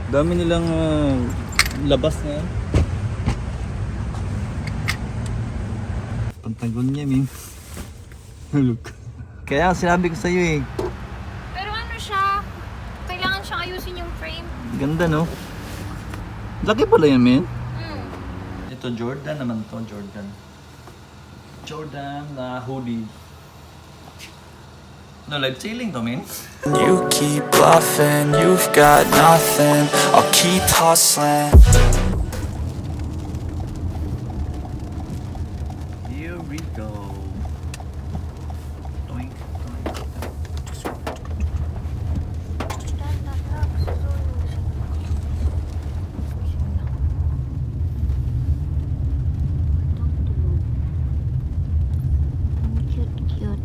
Dami nilang labas na yan. Pantagon niya, min. Look. Kaya sinabi ko sa iyo eh. Pero ano siya, kailangan siyang ayusin yung frame. Ganda no? Laki pala yan, min. Hmm. Ito Jordan naman to, Jordan. Jordan na hoodie. No, live sailing to, min. You keep bluffing, you've got nothing. I'll keep hustling. Here we go. Doink, doink. Cute.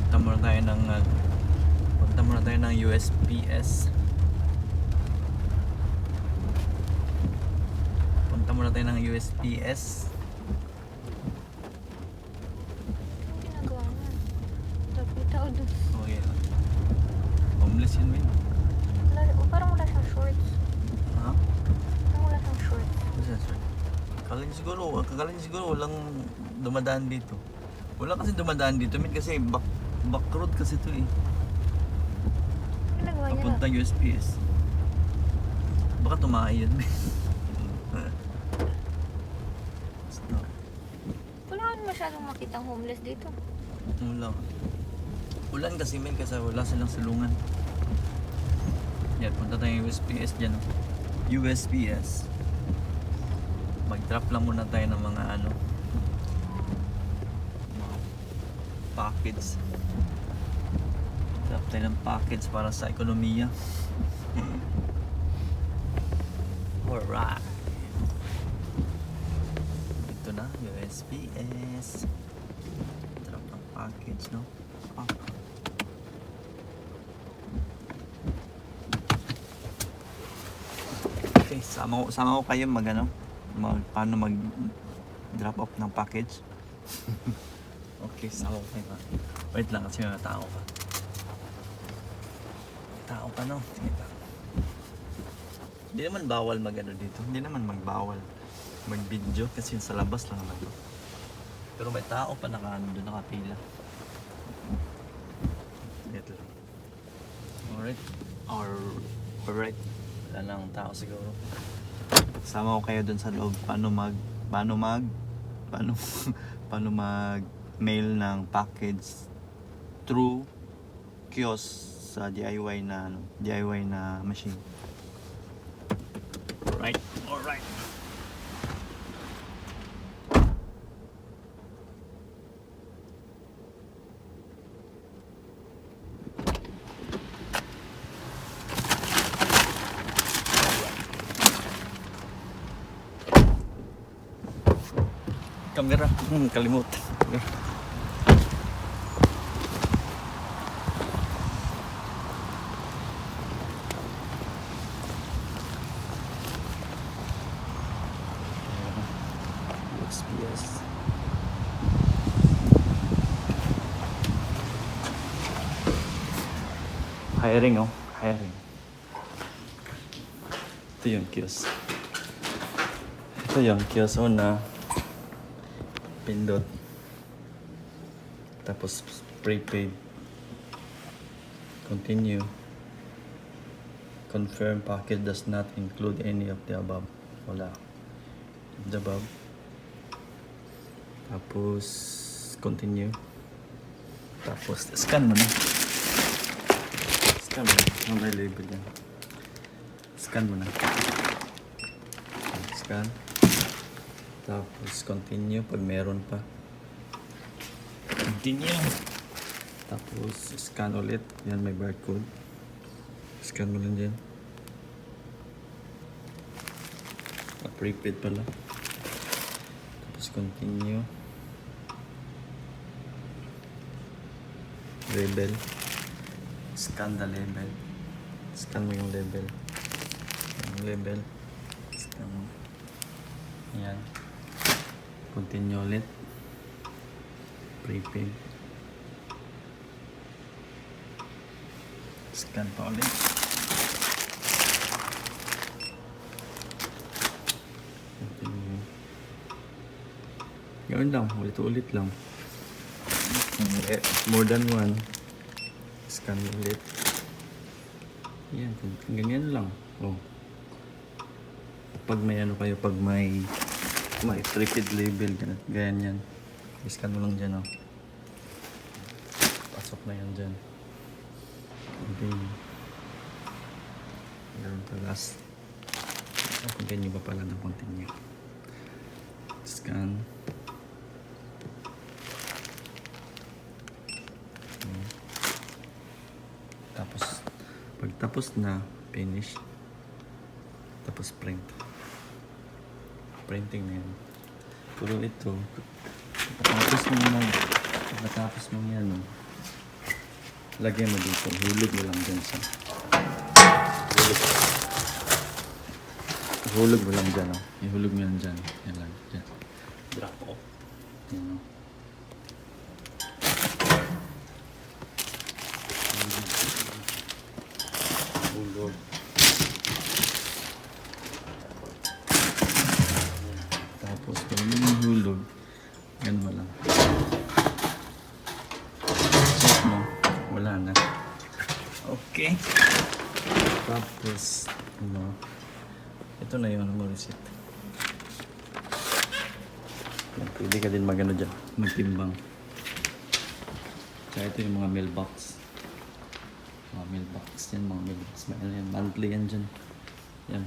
Punta muna tayo ng USPS. Punta muna tayo ng USPS. Anong ginagawa niya? Tao doon. Okay lang. Homeless yun, min. Parang wala siyang shorts. Ha? Parang wala siyang shorts. Akala niya siguro walang dumadaan dito. Wala kasi dumadaan dito, min, kasi back road kasi to eh. Anong ginagawa niya? Papuntang USPS. Baka tumahay yan, min. Stop. Wala ka masyadong makitang homeless dito. Wala. Ulan kasi, min, kasi wala silang sulungan. Yan, punta tayong USPS dyan. Oh. USPS. Mag-drop lang muna tayo ng mga mga package. Drop tayo ng package para sa ekonomiya. Alright. Ito na, USPS. Drop ng package, no? Ah. Okay, sama ko kayo paano mag drop off ng package. Okay, sama ko kayo. Wait lang kasi may tao pa. Tao pa, no? Sige pa. Hindi naman bawal dito. Hindi naman magbawal mag-video kasi sa labas lang naman to. Pero may tao pa doon nakapila. Dito lang. Alright. Wala nang tao siguro. Sama ko kayo doon sa loob paano mag-mail ng package through kiosk sa DIY na machine. Alright. Kamera, kalimutan. USPS. Hiring. Ito yung kiosk. Una pindot, tapos prepaid, continue, confirm package does not include any of the above. Wala the above. Tapos continue, tapos scan mo na. May label yan. Scan mo na. Scan. Tapos continue pag meron pa. Continue. Tapos scan ulit. Yan, may barcode. Scan mo lang dyan. Prepaid pala. Tapos continue. Label. Scan the label. Scan mo yung label. Scan mo. Yan. Continue ulit. Prepaid. Scan pa ulit. Gawin lang, ulit-ulit lang. More than one. Scan ulit. Yan, ganyan lang. Oh. Pag may ano kayo, pag may prepaid label, ganyan yan. Scan mo lang dyan, oh. Pasok na yan dyan. Okay. Meron pa last. Ganyan ba pala na continue? Scan. Tapos, pag tapos na, finish. Tapos print. Printing na yan. Pero ito, pagkatapos mo yan, no, lagyan mo dito. Hulog mo lang dyan sa... Hulog mo lang dyan, no. Ihulog mo lang dyan. Yan lang, dyan. Drop off. Yan, no. Hulog. Tapos, pag mo yung hulog, yan mo lang. Check mo. Wala na. Okay. Tapos, ano, ito na yung ano, receipt. Yan, pwede ka din magano dyan, magtimbang. Kaya ito yung mga mailbox. Mga mailbox yan, mga mailbox. Yan, monthly yan dyan. Yan,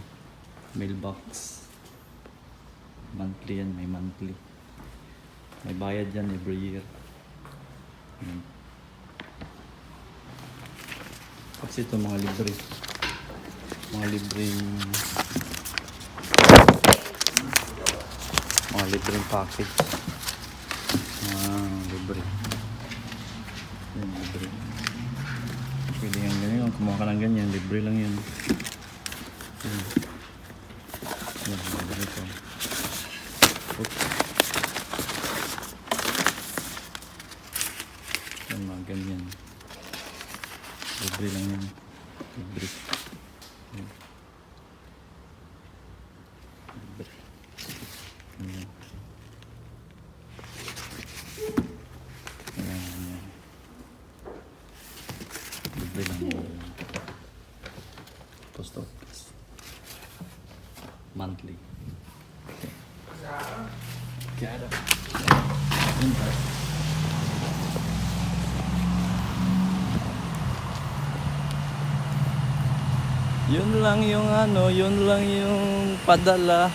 mailbox. Monthly yan, may monthly. May bayad yan every year. Yan. Kasi ito mga libre. Mga libreng package. Libre. Yan, libre. Pwede yan ganyan. Kumuha ka ng ganyan, libre lang yan. Yan. Yan, libre ito. Oops. Yan, mga ganyan. Libre lang yan. Libre. Yan. Libre. Yan. Yan. Libre lang yan. Post office. Monthly. Okay. Got it. Yun ba? Yun lang yung ano, yun lang yung padala.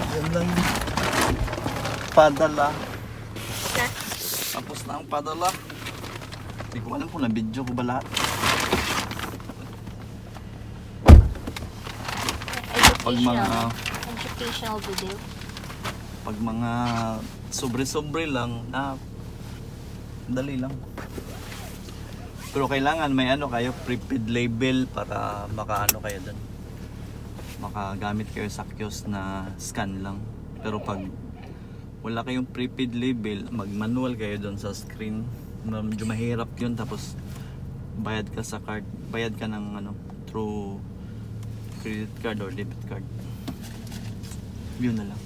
Yun lang yung padala. Tapos na ang padala. Hindi ko alam kung na-video ko ba lahat. Pag mga Educational video. pag mga sobre-sobre lang na dali lang. Pero kailangan may ano kayo, prepaid label para makaano kayo doon. Makagamit kayo sa kiosk na scan lang. Pero pag wala kayong prepaid label, mag-manual kayo doon sa screen. Medyo mahirap 'yun, tapos bayad ka sa card, bayad ka ng ano through credit card or debit card. Yun na lang.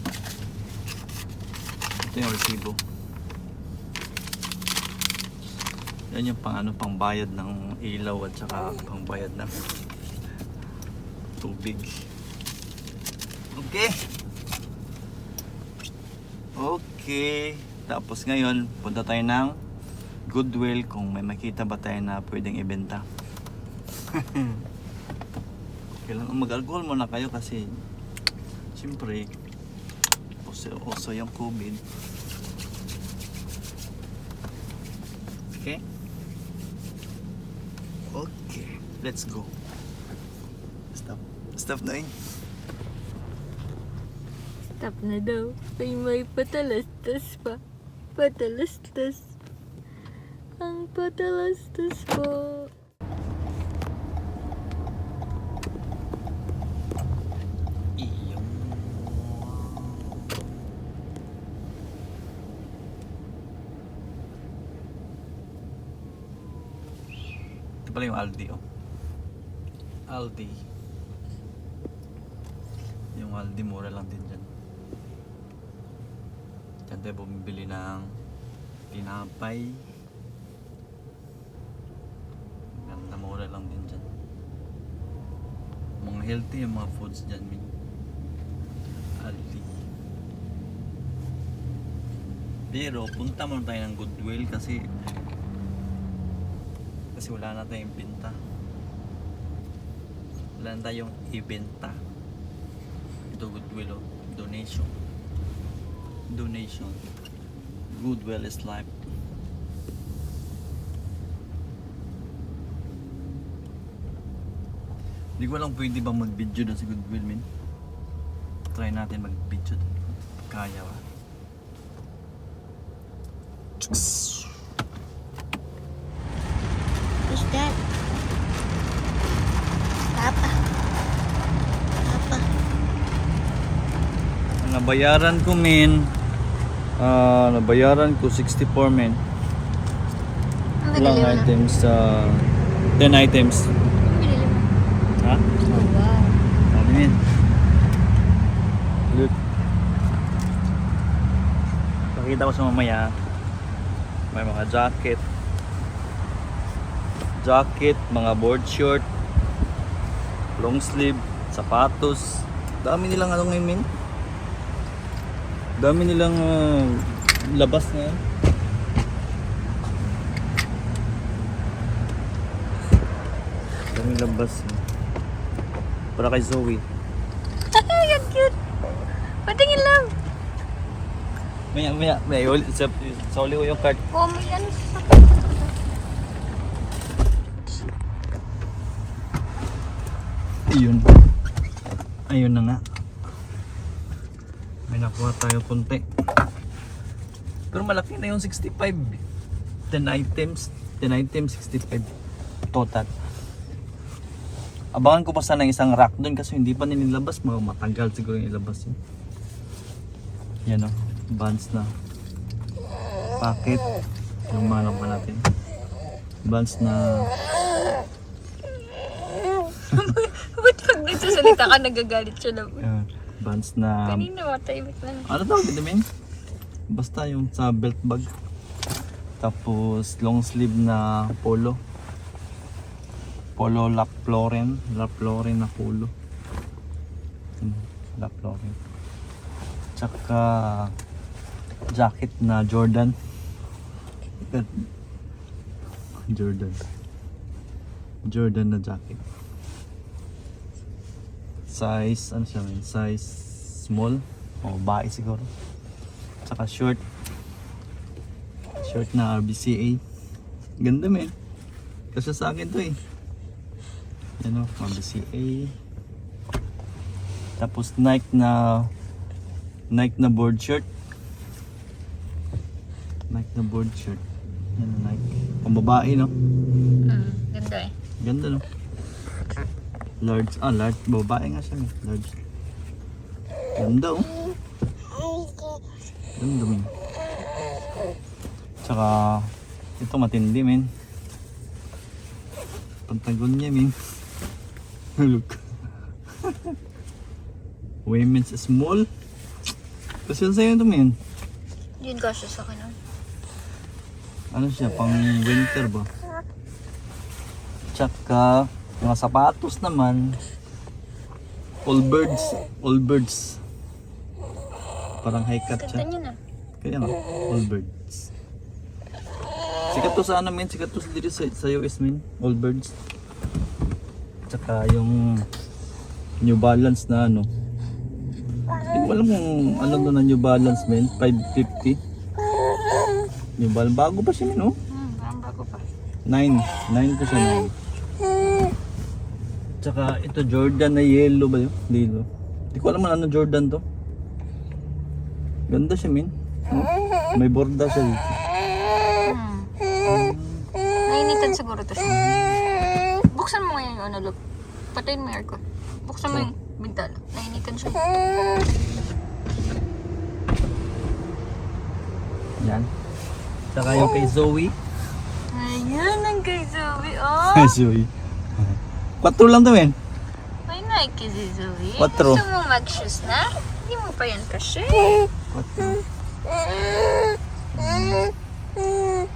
Ito yung resibo. Yan yung pang bayad ng ilaw at saka pang bayad ng tubig. Okay. Okay. Tapos ngayon, punta tayo ng Goodwill kung may makita ba tayo na pwedeng ibenta. Kailangan mag-alcohol muna kayo kasi siyempre also yung COVID. Okay? Okay, let's go. Stop na eh. Stop na daw. Ay, may patalastas pa. Patalastas. Ang patalastas po. pala yung Aldi, oh. Aldi. Yung Aldi, mura lang din dyan. Diyan tayo bumibili ng tinapay. Ganda, mura lang din dyan. Mga healthy yung mga foods dyan, min. Aldi. Pero punta muna tayo ng Goodwill kasi wala na tayong binta. Wala na tayong ibenta. Ito Goodwill, oh. Donation. Goodwill is life. Hindi ko lang pwede ba mag-video doon sa Goodwill, min. Try natin mag-video doon. Kaya ba? Who's that? Papa. Papa. Ang nabayaran ko, min. Nabayaran ko 64, min. Ang Ilang nagaliw na. items? 10 items. Ang binili mo. Ha? Oh, wow. Ano min? Look. Pakita ko sa mamaya. May mga jacket, mga board short, long sleeve, sapatos. Dami nilang ano ngayon, min. Dami nilang labas na yan. Daming labas. Para kay Zoe. Ay, ang cute. Patingin lang. Maya, sa uli ko yung card. Oh, may ano sa Ayun na nga. May nakuha tayo konti. Pero malaki na yung 65. 10 items, 65 total. Abangan ko pa sana ng isang rack doon kasi hindi pa nilabas. Matagal siguro yung ilabas yun. Yan o, buns na. Packet. Yung manok pa natin. Buns na. Ba't pag nagsasalita ka, nagagalit siya na. Buns na. Kanina, matahimik lang. Ano tawag dito, men? Basta yung sa belt bag. Tapos long sleeve na polo. Polo La Floren na polo. La Floren. Tsaka jacket na Jordan. Jordan na jacket. Size, ano siya, men? Size small. O, bae siguro. Tsaka short na RBCA. Ganda, men. Kasi sa akin to eh. Yan o, RBCA. Tapos Nike na board shirt. Yan Nike. Pambabae, no? Ganda eh. Ganda, no? Large. Babae nga siya, large. Ganda, oh. Ganda, men. Tsaka, ito matindi, men. Pantagon niya, men. Look. Women's small. Tapos yun sa'yo ito, men. Yun kasya sa akin. Ano siya, pang winter ba? Tsaka, mga sapatos naman. All birds. Parang high cut siya. Ganda niya na. Kaya nga, all birds. Sikat to sa ano, men. Sikat to dito sa US, men. All birds. Tsaka yung New Balance na ano. Hindi ko alam kung ano to na New Balance, men. 550. New Balance. Bago pa siya, men, oh. Parang bago pa. 9 to siya, 9. Tsaka ito Jordan na yellow ba yun? Lilo. Hindi ko alam ano Jordan to. Ganda siya, min. May borda siya dito. Nainitan siguro to siya. Buksan mo ngayon yung ano, look. Patayin mo yung aircon. Buksan mo yung bintana. Nainitan siya. Yan. Tsaka yung kay Zoe. Ayan ang kay Zoe, oh. Zoe. 4 lang to, men. May Nike si Zoe. Quattro. Gusto mo mag-shoes na? Hindi mo pa yan kasi. 4.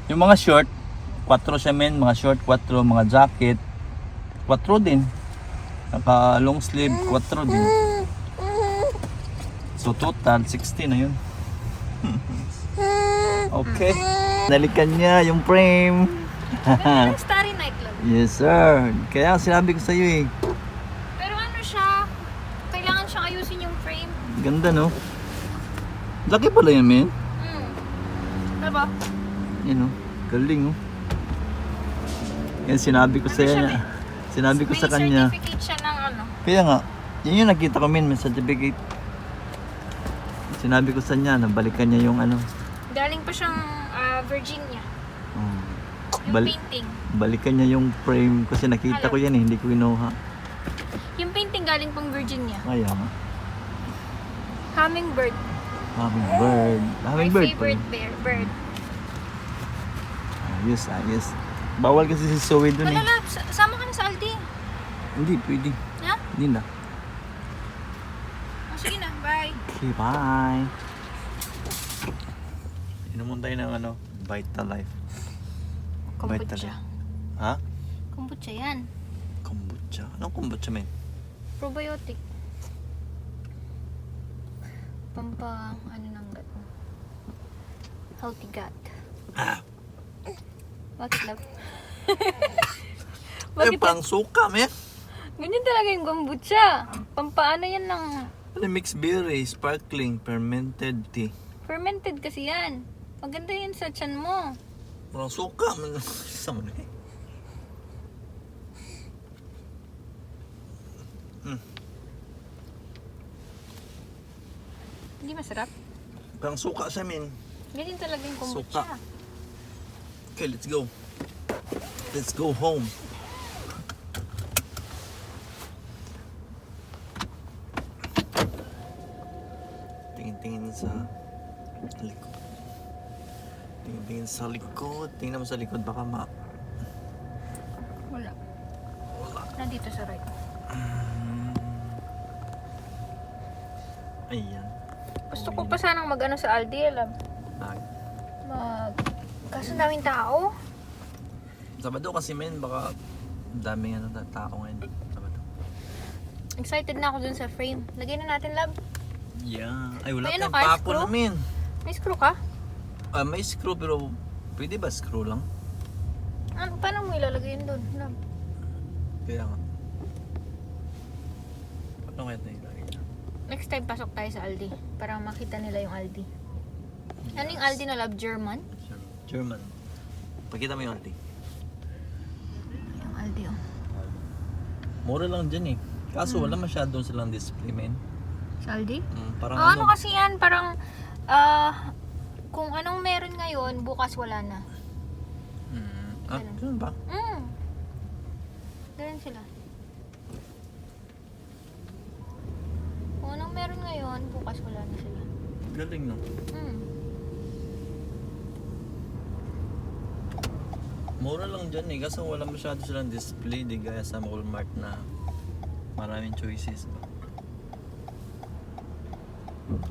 Yung mga short, 4 siya, men. Mga short, 4. Mga jacket, 4 din. Naka long sleeve, 4 din. So total, 60 na yun. Okay. Nalikan niya yung frame. Ganda ng Starry Night Love. Yes, sir. Kaya sinabi ko sa iyo eh. Pero ano siya, kailangan siyang ayusin yung frame. Ganda, no? Laki pala yan, men. Diba? Yan, no? Galing, no? Yan, sinabi ko sa Ano siya, kanya. Sinabi ko May sa kanya. certificate siya ng ano. Kaya nga, yun yung nakita ko, men. May certificate. Sinabi ko sa niya, nabalikan niya yung ano. Galing pa siyang Virginia. Oh. Yung Bal- painting. balikan niya yung frame kasi nakita ko yan eh, hindi ko inuha. Yung painting galing pang Virginia. Kaya nga. Hummingbird. Hummingbird. My Hummingbird pa favorite rin. bird. Ayos, ayos. Bawal kasi si Zoe dun eh. Malala, sama ka na sa Aldi. Hindi, pwede. Ha? Hindi na. Oh, sige na, bye. Okay, bye. Inumun tayo ng ano, Vitalife. Kombucha. Ha? Kombucha yan. Kombucha? Anong kombucha, men? Probiotic. Ano ng gut mo. Healthy gut. Bakit, love? Eh, parang suka, men. Ganyan talaga yung kombucha. Pampaano yan ng Ano, mixed berry, sparkling, fermented tea. fermented kasi yan. Maganda yan sa tiyan mo. Parang suka, man. Isa mo na eh. Hindi masarap. Parang suka siya, men. Ganyan talaga yung kombucha. Suka. Okay, let's go. Let's go home. Tingin-tingin sa likod. Tingin-tingin sa likod. Tingnan mo sa likod, baka Wala. Nandito sa right. Ayan. Gusto ko pa sanang mag-ano sa Aldi, alam. Kaso daming tao. Sabado kasi, men, baka daming tao ngayon. Sabado. Excited na ako dun sa frame. Lagay na natin, love. Yeah. Ay, wala May ano tayong ka, papo screw? namin. May screw ka? May screw pero pwede ba screw lang? Ano, paano mo ilalagay yun dun, love? Kaya nga. Paano kaya tayo ilagay? Next time pasok tayo sa Aldi para makita nila yung Aldi. Ano yung Aldi na, love? German? German. Pakita mo yung Aldi. Yung Aldi, oh. Mura lang dyan eh. Kaso wala masyadong silang display, men. Sa Aldi? Parang Ano kasi yan? Parang, kung anong meron ngayon, bukas wala na. Ganun ba? Ganun sila. Kung anong meron ngayon, bukas wala na sila. Galing, no? Mura lang dyan eh. Kaso wala masyado silang display. Di gaya sa Walmart na maraming choices ba.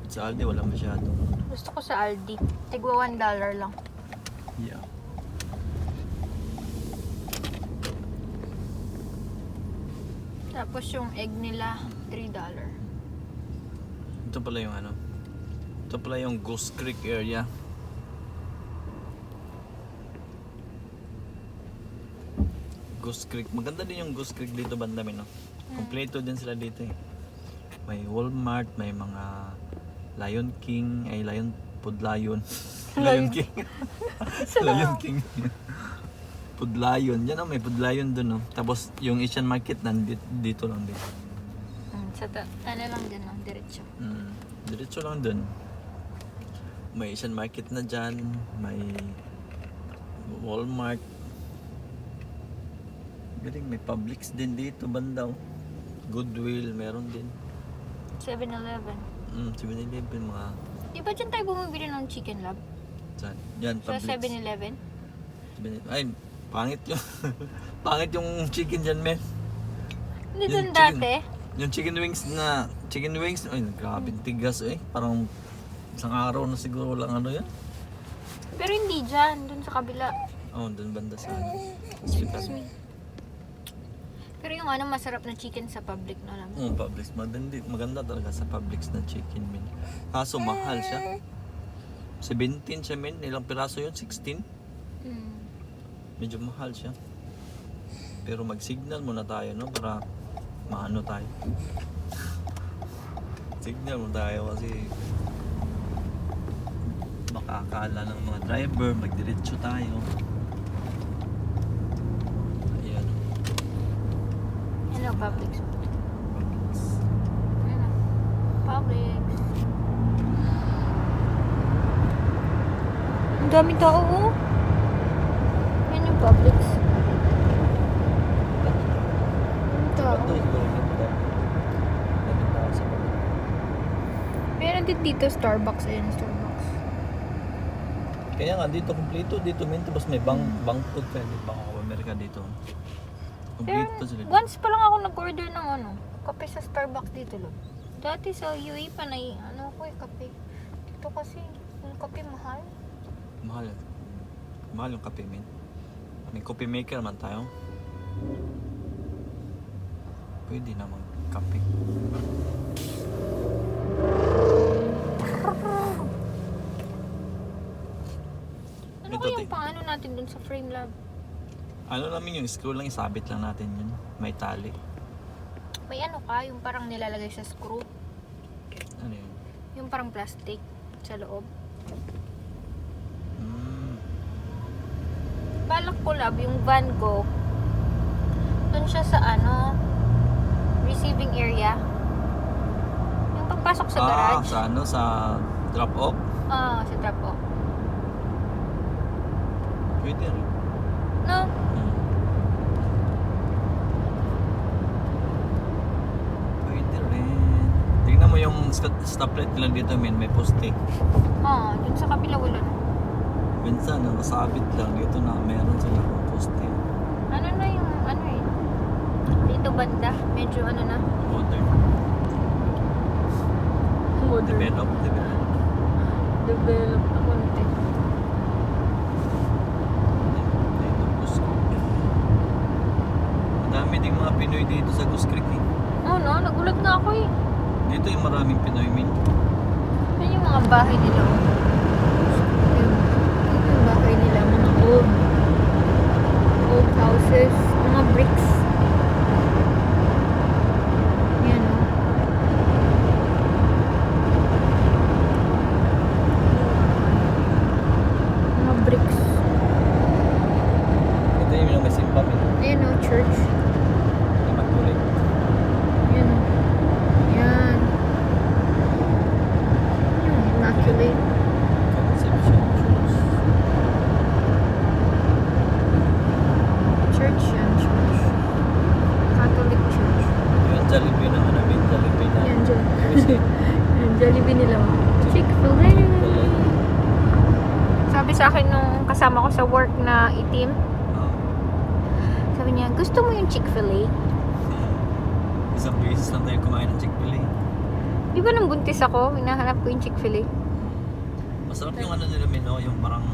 Sa Aldi wala masyado. Gusto ko sa Aldi. Tigwa $1 lang. Yeah. Tapos yung egg nila, $3. Ito pala yung ano. Ito pala yung Ghost Creek area. Ghost Creek. Maganda din yung Ghost Creek dito banda, no? Kompleto din sila dito eh. May Walmart, may mga Lion King, ay Lion Lion. Lion King. Lion King. Pudlayon. Yan may Pudlayon dun, no? Tapos yung Asian market dito lang din. Ano lang din, no? Diretso. Diretso lang dun. May Asian market na dyan. May Walmart. Galing, may Publix din dito banda. Goodwill, meron din. 7-Eleven. 7-Eleven, mga... Di ba dyan tayo bumibili ng chicken, love? Saan? Yan, Sa Publix. 7-Eleven? Ay, pangit yung pangit yung chicken dyan, men. Hindi Yung dun chicken- dati. Yung chicken wings, ay, grabe tigas eh. Parang isang araw na siguro lang ano yan. Pero hindi dyan, dun sa kabila. Oh, dun banda sa Excuse me. Pero yung ano, masarap na chicken sa public na alam mo. Publix. Maganda talaga sa Publix na chicken, men. Kaso mahal siya. 17 siya, men. Ilang piraso yun? 16? Mm. Medyo mahal siya. Pero mag-signal muna tayo, no? Para maano tayo. Signal muna tayo kasi makakala ng mga driver, magdiretso tayo. Ayan. Hello, Publix. Publix. Ano? Publix. Ang dami tao, oh. Yan yung Publix. Ang tao. Ba't doon siguro ganda? Daming tao sa Publix. Meron din dito Starbucks. Ayan, Starbucks. Kaya nga dito kompleto dito men tapos may bank food pa din Bank of America dito. Pero Kompleto sila. once pa lang ako nag-order ng ano, kape sa Starbucks dito, lo. Dati sa UAE pa na ano ko kape. Dito kasi yung kape mahal. Mahal. Mahal yung kape men. May coffee maker man tayo. Pwede na mag-kape. Ano Ito, kaya te. yung paano natin dun sa Frame Lab? Ano namin yung screw lang, isabit lang natin yun. May tali. May ano ka, yung parang nilalagay sa screw. Ano yun? Yung parang plastic sa loob. Mm. Balak ko lab, yung van ko. Dun siya sa ano, receiving area. Yung pagpasok sa garage. Sa ano? Sa drop off? Sa drop off. Pwede rin. No? Hmm. Pwede rin. Tingnan mo yung stoplight lang dito men, may poste. Dun sa kabila wala na. Minsan, nasabit lang dito na meron silang poste. Ano na yung, ano eh. Dito banda, medyo ano na. Modern. Develop. Develop na konti. Dito, Goose Creek. Madami ding mga Pinoy dito sa Goose Creek eh. Oh no, nagulat nga ako eh. Dito yung maraming Pinoy min. Yan yung mga bahay nila. Oh. Yan yung bahay nila, mga old houses, mga bricks. Yan oh. Mga bricks. Ito yung may simba min. Ayan oh, church. Immaculate. Yan oh. Yan. Immaculate. Conception Church. Church yan, church. Catholic church. Yung Jollibee naman namin. Jollibee na. Yan, Yan, Jollibee nila. Chick-fil-A. Sabi sa akin nung kasama ko sa work na itim, sabi niya, gusto mo yung Chick-fil-A? Isang beses lang tayo kumain ng Chick-fil-A. Di ba nang buntis ako, hinahanap ko yung Chick-fil-A? Masarap yung ano nila min, no? Yung parang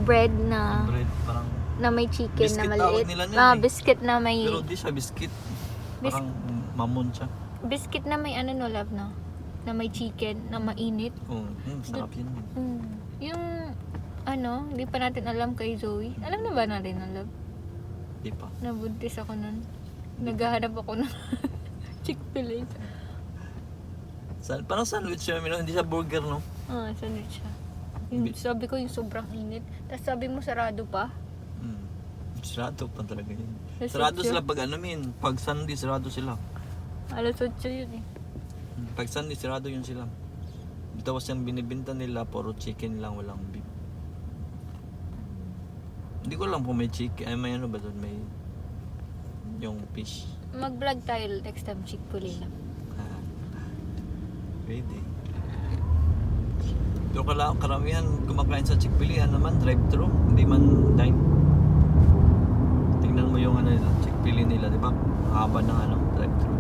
Bread na bread, parang na may chicken Biscuit na tawag maliit. nila nun eh. Biscuit na may pero di siya biscuit. Parang mamon siya. biscuit na may ano no love no? Na may chicken na mainit. Oh, sarap yun. Yung ano, hindi pa natin alam kay Zoe. Alam na ba natin ang love? Di pa. Nabuntis ako nun. Naghahanap ako ng Chick-fil-A. Parang sandwich siya, min, hindi siya burger, no? Sandwich siya. Yung, sabi ko yung sobrang init. Tapos sabi mo sarado pa. Sarado pa talaga yun. Yes, Sarado yes, sila pag ano min, pag Sunday sarado sila. Alas 8 yun eh. Pag Sunday sarado yun sila. Tapos yung binibinta nila, puro chicken lang, walang beef. Hindi ko lang kung may chicken, ay may ano ba doon, may yung fish. Mag-vlog tayo next time Chick-fil-A lang. Pwede. Pero karamihan kumakain sa Chick-fil-A naman, drive-thru, hindi man dine. yung ano nila, Chick-fil-A nila, di ba? Haba ng ano, drive-thru.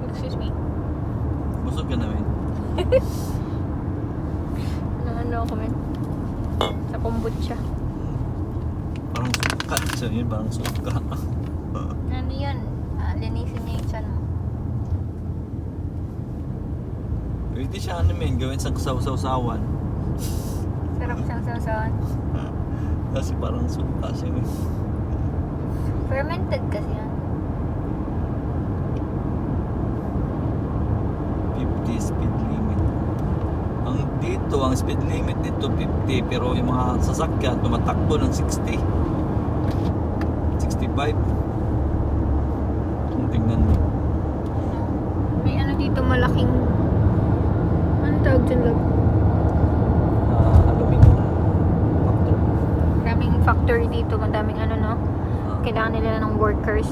Excuse me. Busog ka namin. Ano ako man? Sa kombucha. Parang suka. So yun, parang suka. Ano yun? Linisin niya yung tiyan mo. Pwede siya ano men, gawin sa sausawan. Sarap siyang sasawan. Kasi parang suka siya men. Fermented kasi yan. 50 speed limit. Ang speed limit dito 50, pero yung mga sasakyan tumatakbo ng 60. 65. Tingnan mo. May ano dito malaking... Anong tawag dyan, love? Aluminum factor. Maraming factory dito. Madaming ano, no? Kailangan nila ng workers.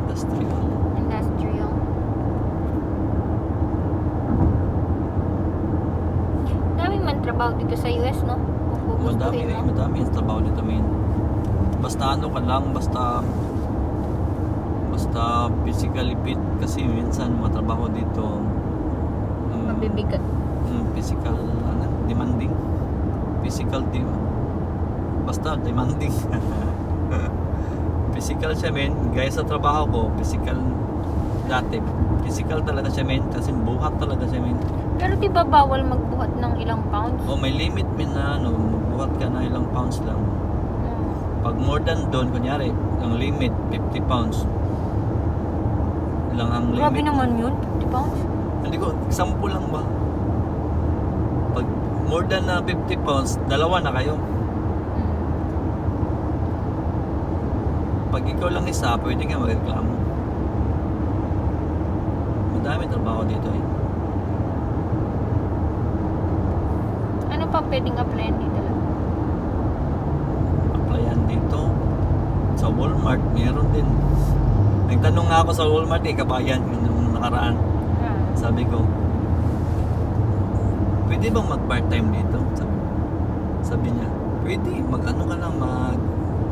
Industrial. Industrial. Daming man trabaho dito sa US, no? Kung Madami gugustuhin mo. madami yung trabaho dito men. Basta ano ka lang, basta physically fit, kasi minsan mga trabaho dito Mabibigat. physical demanding. Basta demanding. Physical siya men, gaya sa trabaho ko, physical talaga siya men, kasi buhat talaga siya men. Pero di ba bawal magbuhat ng ilang pounds? May limit men na ano, magbuhat ka na ilang pounds lang. Pag more than doon, kunyari, ang limit 50 pounds lang ang limit. Grabe naman yun, 50 pounds. Hindi ko, sample lang ba? Pag more than 50 pounds, dalawa na kayo. Pag ikaw lang isa, pwede ka magreklamo. Madami trabaho dito eh. Ano pa pwedeng applyan dito lang? Applyan dito. Sa Walmart, meron din. Nagtanong nga ako sa Walmart kabayan, yung nakaraan. Sabi ko, pwede bang mag-part-time dito? Sabi niya, pwede. Mag-ano ka lang,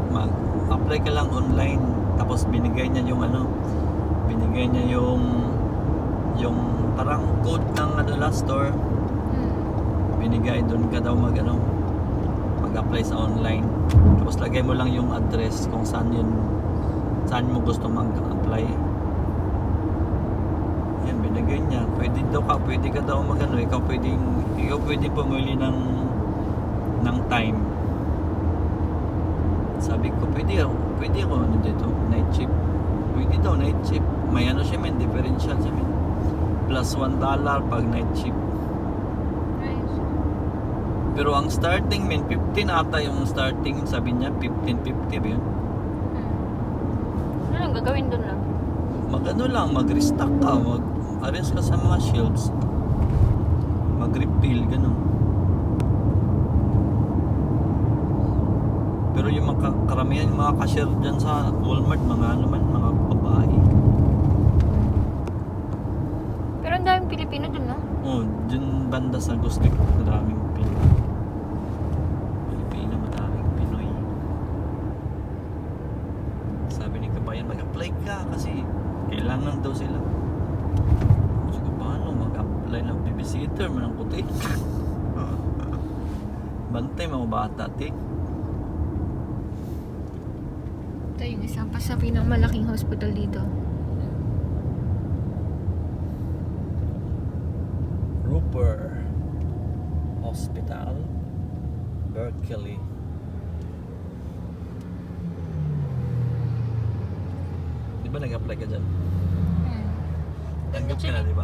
mag-apply ka lang online. Tapos binigay niya yung yung parang code ng store. Binigay doon ka daw mag-apply sa online. Tapos lagay mo lang yung address kung saan mo gusto mag-apply. Yan, binigay niya. Pwede ka daw ikaw pwede pumili ng time. Sabi ko, pwede ako dito, night shift. Pwede daw, night shift. May siya men, differential siya men. Plus $1 pag night shift. Nice. Pero ang starting men, 15 ata yung starting, sabi niya, 15.50 ba yun? Ano ang gagawin doon lang? Mag-restock ka, mag-arrange ka sa mga shelves. Mag-refill, ganun. Pero yung karamihan yung mga cashier dyan sa Walmart, mga babae. Pero ang daming Pilipino doon, no? Dyan banda sa Gusto, madaming Pilipino, madaming Pinoy. Sabi ni kabayan, mag-apply ka kasi kailangan daw sila. So, paano mag-apply ng babysitter, manang puti? Bantay mga bata, tik. Ito yung isang pa sa pinakamalaking hospital dito. Rupert Hospital, Berkeley. Di ba nag-apply ka dyan? Tanggap ka na, di ba?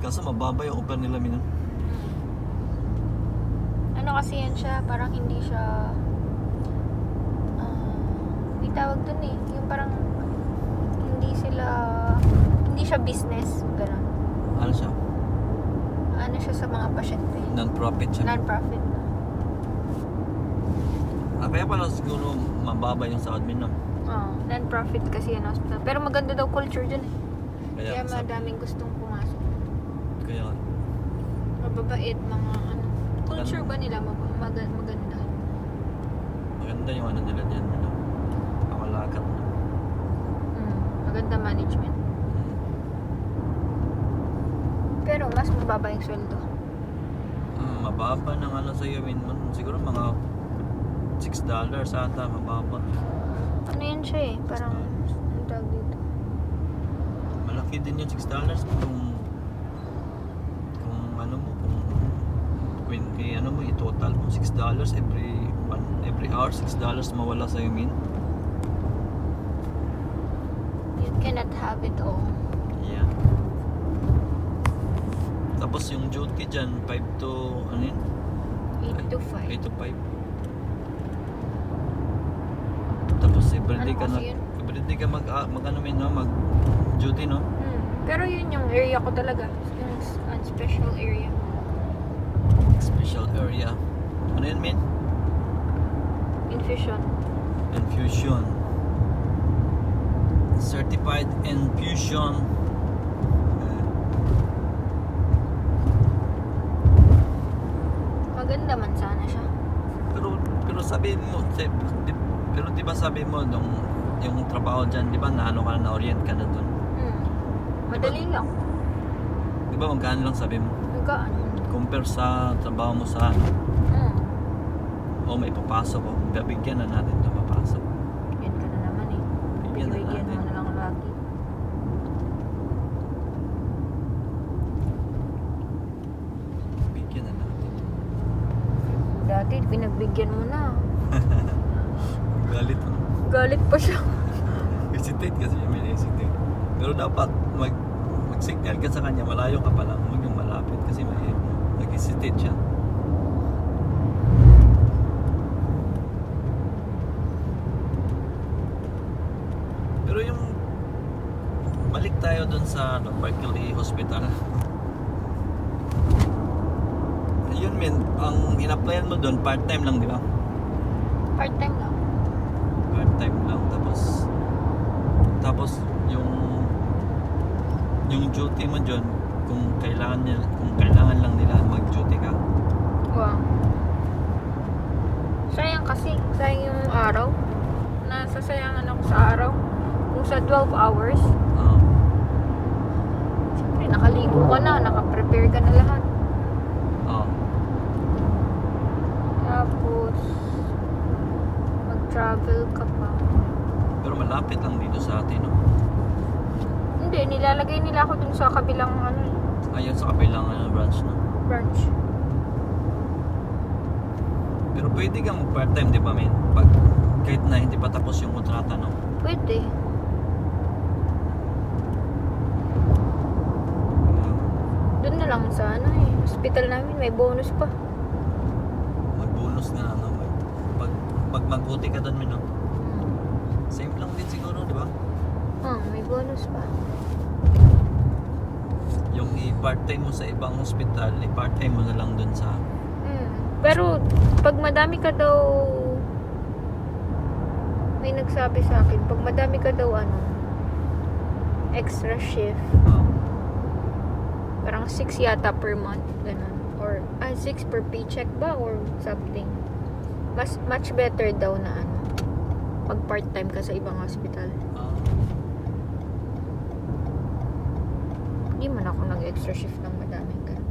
Kaso mababa yung offer nila, Minang. Ano kasi yan siya, parang hindi siya may tawag dun eh, yung parang hindi siya business, gano'n. Ano siya? Ano siya sa mga pasyente, Non-profit siya. non-profit. Kaya pala siguro mababa yung sa admin, no? Non-profit kasi yan hospital, pero maganda daw culture dyan eh, kaya sabi- madaming gustong pumasok. Kaya Mababait, mga ano, culture ba nila maganda? Maganda yung ano nila dyan, ano, pangalakat. Maganda management. Pero mas mababa yung sweldo. Mababa ng ano sa'yo, siguro mga $6 ata, mababa. Ano yan siya eh? Parang, ang tawag dito. Malaki din yung $6 kung ano mo, kung ano mo, i-total mo $6 every hour, $6 mawala sa'yo, min. You cannot have it all. Yeah. Tapos yung duty dyan, 5 to, ano yun? 8 to 5. 8 to 5. Tapos everyday Ano ka kasi yun? everyday ka mag ano min, no? Mag duty, no? Pero yun yung area ko talaga. Yung special area. Special area. Ano yun, min? Infusion. Infusion. Certified infusion. Maganda man sana siya. Pero sabi mo, pero di ba sabi mo nung yung trabaho dyan, di ba naano ka na orient ka na dun? Madali lang. Di ba magkano lang sabi mo? Nagkaan. Compare sa trabaho mo sa may papasok ko. Bigyan na natin ito papasok. Yan ka na naman eh. Bigyan na Bigyan mo natin. na lang lagi. Bigyan na natin. Dati, pinagbigyan mo na. Galit mo. Galit pa siya. Hesitate kasi may hesitate. Pero dapat mag-signal ka sa kanya, malayo ka pa lang, huwag yung malapit kasi mag-hesitate siya. Pero yung balik tayo dun sa Berkeley Hospital. Yun ang in-applyan mo dun, part-time lang, di ba? Part-time lang. Part-time lang, tapos yung duty mo dyan, kung kailangan lang nila mag-duty ka. Wow. Sayang kasi. Sayang yung araw. Nasasayangan ako sa araw. Kung sa 12 hours, siyempre nakaligo ka na, nakaprepare ka na lahat. Tapos, mag-travel ka pa. Pero malapit lang dito sa atin, no? Hindi, nilalagay nila ako dun sa kabilang Ayun sa kabilang branch, no? branch. Pero pwede kang part-time, di ba, men? Kahit na hindi pa tapos yung kontrata, no? Pwede. Doon na lang sa hospital namin, may bonus pa. Mag-bonus na, no? Pag mag-uti ka doon, men, no? Same lang din siguro, di ba? May bonus pa. Yung i-part-time mo sa ibang hospital, i-part-time mo na lang doon sa... Pero, pag madami ka daw, may nagsabi sa akin, pag madami ka daw, extra shift, parang 6 yata per month, ganun. Or, 6 per paycheck ba? Or something. Much better daw na, pag part-time ka sa ibang hospital. Hindi man ako nag-extra shift ng madaming ganun.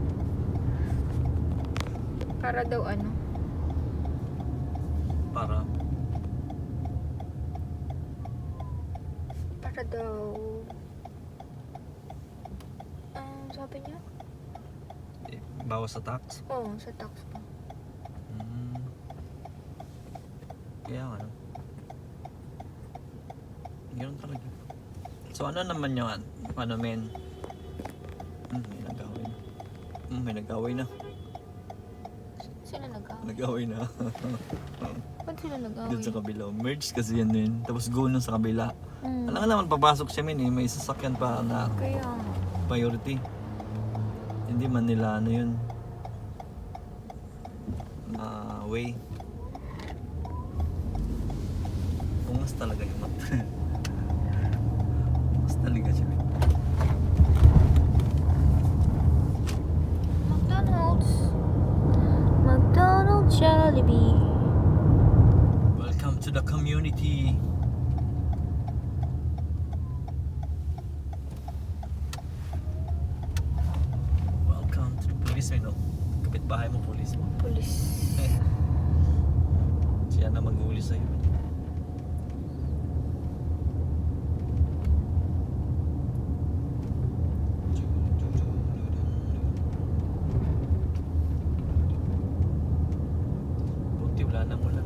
Para daw para daw sabi niya? Bawas sa tax? Oo, sa tax pa. Kaya nga, no? Ganun talaga. So ano naman yung men? May nag-away na. Sila nag-away? Nag-away na. Ba't sila nag-away? Doon sa kabila. Merge kasi yan din. Tapos go nun sa kabila. Alam nga naman, papasok siya may sasakyan pa na Kaya priority. Hindi man nila yun. Way. Ungas talaga yung mata. Ungas talaga siya. McDonald's. Jollibee. Welcome to the community. Welcome to the police, no? Kapitbahay mo, police mo. Pulis. Siya na maghuli sa'yo. Buti wala na mo lang.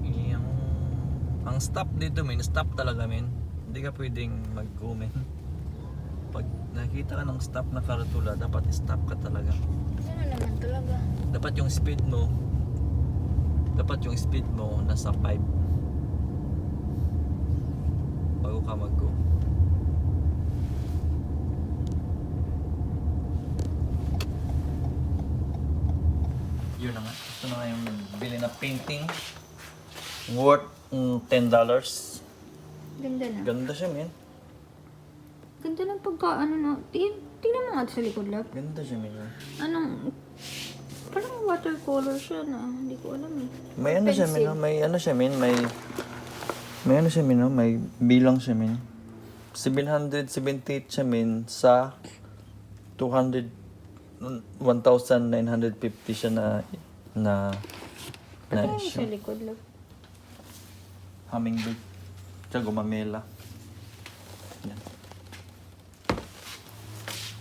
Yung ang stop dito, men, stop talaga, men. Hindi ka pwedeng mag-go, men. Pag nakita ka ng stop na karatula, dapat stop ka talaga. Ano naman talaga? Dapat yung speed mo nasa 5 bago ka mag-go. Yun na nga. Ito na nga yung bili na painting worth $10. Ganda na. Ganda siya, men. Ganda ng pagka, ano no. Tingnan mo nga sa likod, love. Ganda siya, men. Anong, parang watercolor siya na. Hindi ko alam eh. May ano siya, men. Pencil. May ano siya, men. May ano siya, men. May bilang siya, men. 778 siya, men. Sa 1,950 siya na Tingnan mo issue. sa likod, love. Hummingbird. Siya gumamela. Yan.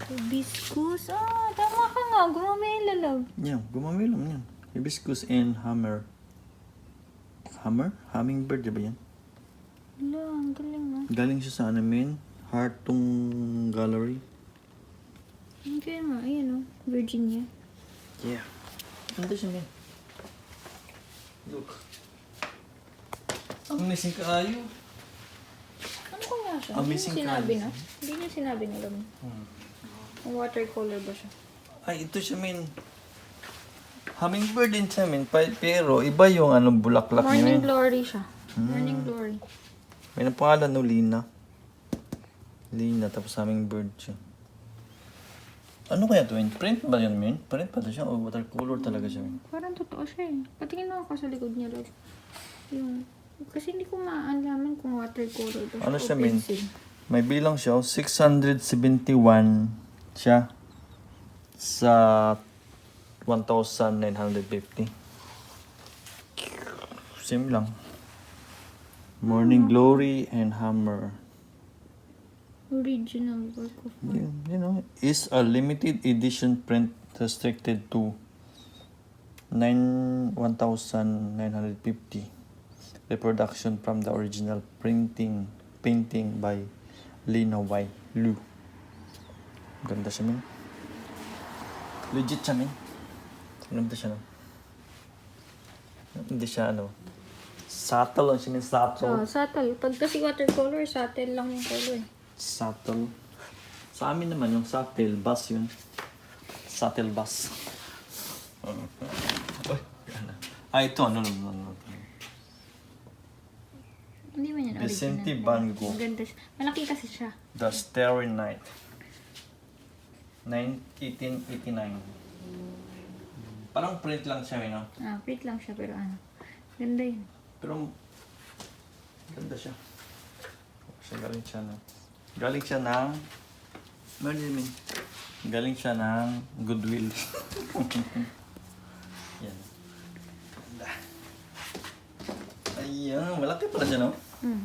Hibiscus. Ah, tama ka nga. Gumamela, love. Yan, gumamela mo yan. Hibiscus and hammer. Hammer? Hummingbird, diba yan? Wala, ang galing ah. Galing siya sa ano, men. Hartung Gallery. Ang kaya nga, ayan oh. Virginia. Yeah. Ganda siya, men. Look. Amazing kaayo. Ano kaya siya? Amazing Hindi niya sinabi colours. na? Hindi niya sinabi na lang. Ang watercolor ba siya? Ay, ito siya, men. Hummingbird din siya, men. Pero iba yung anong bulaklak niya, Morning men. Glory siya. Morning Glory. May pangalan no, Lina. Lina, tapos hummingbird siya. Ano kaya to, men? Print ba yun, men? Print pa to siya o watercolor talaga siya, men? Parang totoo siya eh. Patingin mo ako sa likod niya, love. Yung, kasi hindi ko maalaman kung watercolor ba siya Ano o siya, men? pencil. May bilang siya, 671 siya sa 1,950. Same lang. Morning Glory and Hammer. Original work of art. You know, is a limited edition print restricted to 1,950 reproduction from the original painting by Lina Y. Lu. Ganda siya, men. Legit siya, men. Ganda siya, no? Hindi siya, ano, subtle lang siya, men. Subtle. Subtle. Pag kasi watercolor, subtle lang yung color eh. Subtle. Sa amin naman, yung subtle bass yun. Subtle bass. Ito, ano. Hindi man yan original. Vicente Van Gogh. Ang ganda siya. Malaki kasi siya. The Starry Night. 1889. Parang print lang siya, no? Ah, print lang siya pero ano. Ganda yun. Pero, ganda siya. Galing siya ng... Galing siya ng... Ano yun, galing siya ng Goodwill. Yan. Ganda. Ayan, malaki pala siya, no? Hmm.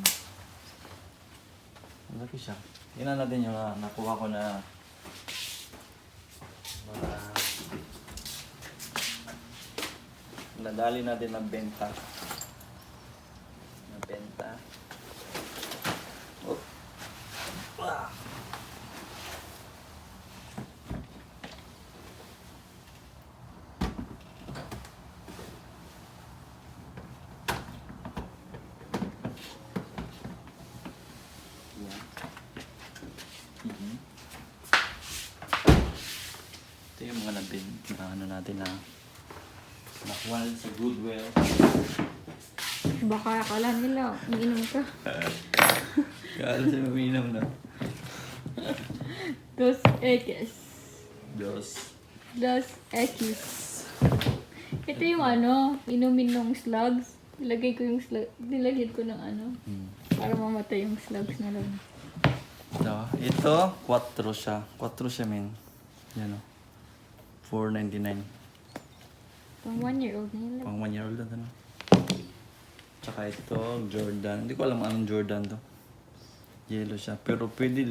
Malaki siya. Tingnan natin yung nakuha ko na... nadali natin ng benta. Oh. Ah. Yan. Ito yung mga na ano natin na nakuha natin sa Goodwill. Baka akala nila, umiinom ka. Kala siya umiinom na. Dos X. Dos. X. Ito yung ano, inumin ng slugs. Nilagay ko yung slugs, nilagyan ko ng ano, para mamatay yung slugs na lang. Ito, 4 siya. 4 siya, men. Yan o. 4.99. Pang 1-year-old na yun. Pang 1 year old na ano. Tsaka ito, Jordan. Hindi ko alam anong Jordan to. Yellow siya. Pero pwede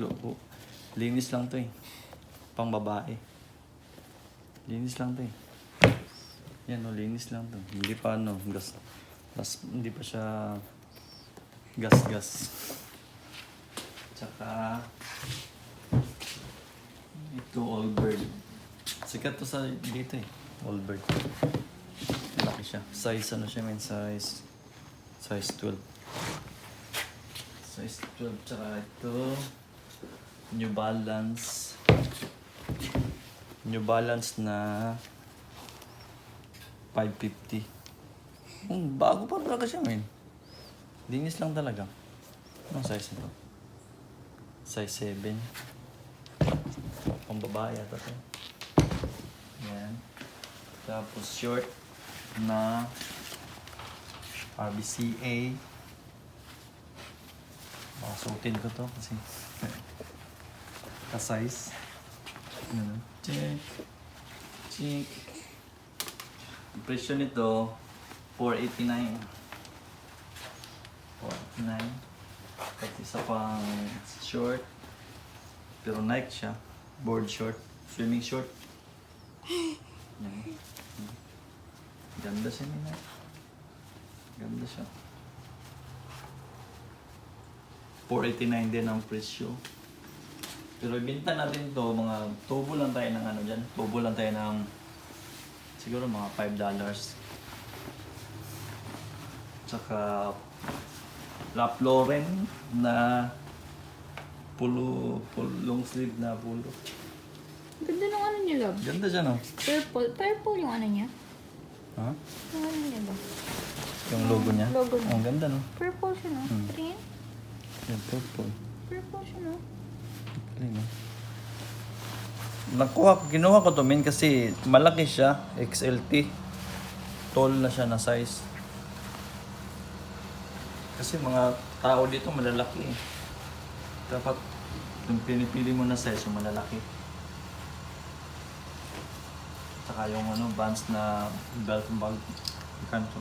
linis lang to eh. Pang babae. Linis lang to eh. Yan o, linis lang to. Hindi pa ano, hindi pa siya gas. Tsaka ito, Allbird. Sikat to sa dito eh. Allbird. Malaki siya. Size ano siya, men? Size 12. Size 12. Tsaka ito, New Balance. New Balance na 550. Bago pa talaga siya, men. Linis lang talaga. Anong size nito? Size 7. Pang babae ata to. Yan. Tapos short na RBCA. Suotin ko to kasi ka-size. Check. Presyo nito 489. 489. At isa pang short. Pero Nike siya. Board short. Swimming short. Yan. Ganda siya nila. Ganda siya. 489 din ang presyo. Pero ibenta natin to mga tubo lang tayo ng ano dyan. Tubo lang tayo ng siguro mga $5. Tsaka Ralph Lauren na long sleeve na pulo. Ganda ng ano niya, love. Ganda siya, no? Purple yung ano niya. Ha? Yung ano niya ba? Yung logo niya? Logo niya. Oh, ang ganda, no? Purple siya, no? Tingin? Yung purple. Purple siya, no? Galing, no? Kinuha ko to, min, kasi malaki siya. XLT. Tall na siya na size. Kasi mga tao dito malalaki eh. Dapat yung pinipili mo na size yung malalaki. Saka yung ano, Vans na belt bag. Kanto.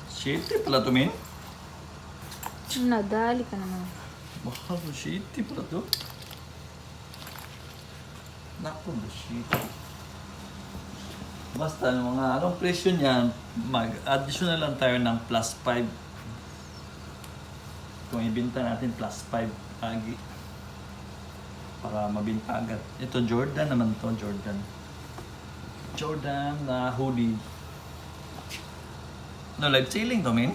Shitty pala to, min. Nadali ka naman. Wow, shitty pala to. Naku, shitty. Basta mga anong presyo niyan, mag-additional lang tayo ng +5. Kung ibenta natin +5 agi para mabinta agad. Ito Jordan naman to, Jordan na hoodie. No, live ceiling to, min.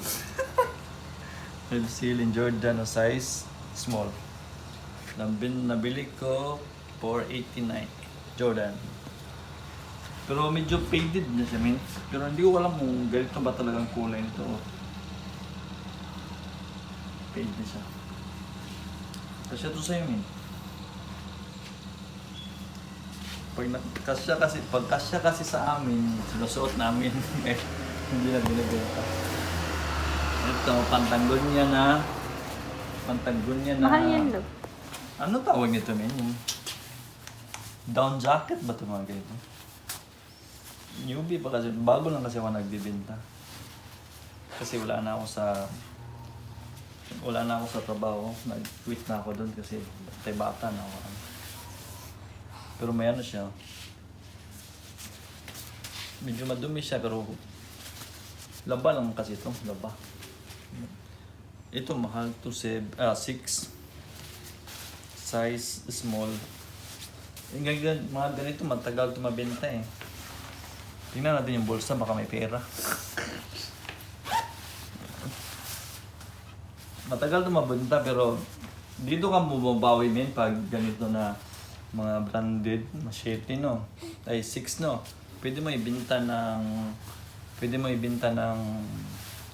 Live ceiling Jordan na size small. Nabili ko 489 Jordan. Pero medyo faded na siya, min. Pero hindi ko alam kung ganito ba talagang kulay nito. Fade na siya. Kasya to sa'yo, min. Pag kasya kasi sa amin, sinusuot namin, hindi na binibenta. Ito, Patagonia na. Mahal yan, love. Ano tawag nito, min? Yung down jacket ba ito mga ganito? Newbie pa kasi, bago lang kasi ako nagbibenta. Kasi wala na ako sa trabaho. Nag-quit na ako doon kasi tay bata na ako. Pero may ano siya. Medyo madumi siya pero laba lang kasi ito. Laba. Ito mahal to 6. Size small. Mga ganito matagal ito mabenta eh. Tingnan natin yung bulsa, baka may pera. Matagal ito mabenta pero dito ka bumabawi min pag ganito na mga branded, machete no. Ay 6 no. Pwede mo ibenta ng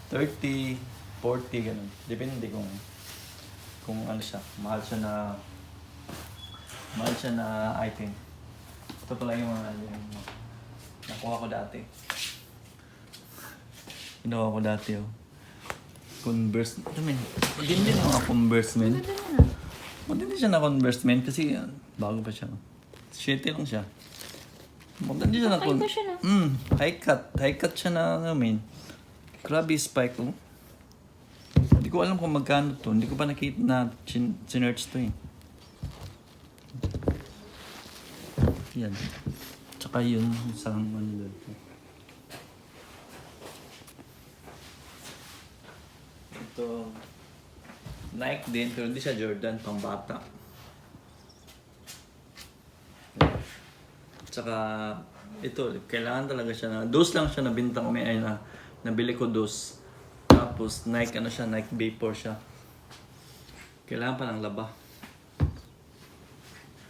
30, 40, ganun. Depende kung ano siya. Mahal siya na item. Ito pala yung mga yung nakuha ko dati. Ginawa ko dati, oh. Converse. Hindi din mga Converse, men. Hindi siya na Converse, men. Kasi bago pa siya. 7 lang siya. Hindi siya na Ay, ba siya na? High cut. High cut siya na, men. Grabe spike, oh. Hindi ko alam kung magkano to. Hindi ko pa nakita na sinerch to, eh. Yan. Tsaka yun, isang ano doon. Ito, Nike din, pero hindi siya Jordan, pang bata. Tsaka, ito, kailangan talaga siya na, dos lang siya nabinta ko, may ay na, nabili ko dos. Tapos, Nike, ano siya, Nike Vapor siya. Kailangan pa ng laba.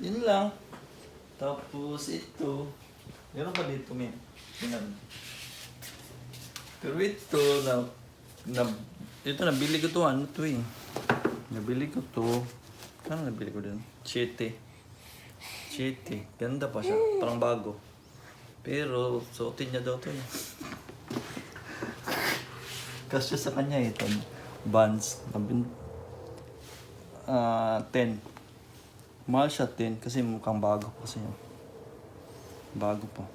Yun lang. Tapos, ito, meron pa dito, men. Tingnan. Pero ito, ito, nabili ko to, ano to eh. Nabili ko to. Ano nabili ko din? 7. Ganda pa siya. Parang bago. Pero, suotin niya daw to eh. Kasi sa kanya ito. Vans. 10. Mahal siya 10 kasi mukhang bago kasi yun. Bago pa.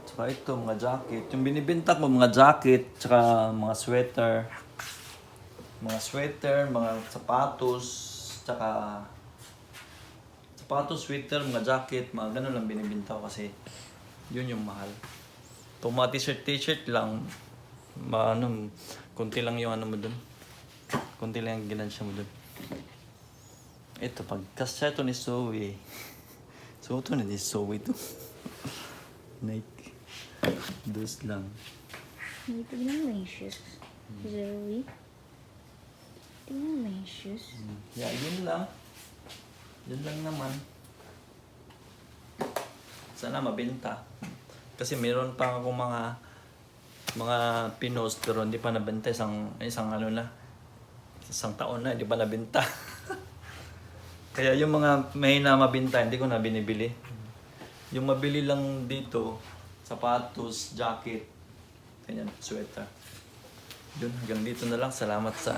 Tsaka ito, mga jacket. Yung binibenta ko, mga jacket, tsaka mga sweater. Mga sweater, mga sapatos, tsaka sapatos, sweater, mga jacket, mga ganun lang binibenta ko kasi yun yung mahal. Kung mga t-shirt lang, konti lang yung ano mo dun. Konti lang yung ginansya mo dun. Ito, pagkasya ito ni Zoe. So, ito na ni Zoe ito. Nike. Dos lang. Tignan mo yung shoes. Zoe. Tignan mo yung shoes. Yeah, yun lang. Yun lang naman. Sana mabenta. Kasi meron pa akong mga pinos pero hindi pa nabenta. Isang taon na, hindi pa nabenta. Kaya yung mga may na mabenta, hindi ko na binibili. Yung mabili lang dito, sapatos, jacket, ganyan, sweater. Yun, hanggang dito na lang. Salamat sa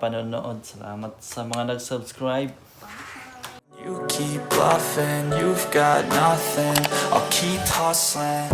panonood. Salamat sa mga nag-subscribe. You keep bluffing, you've got nothing. I'll keep hustling.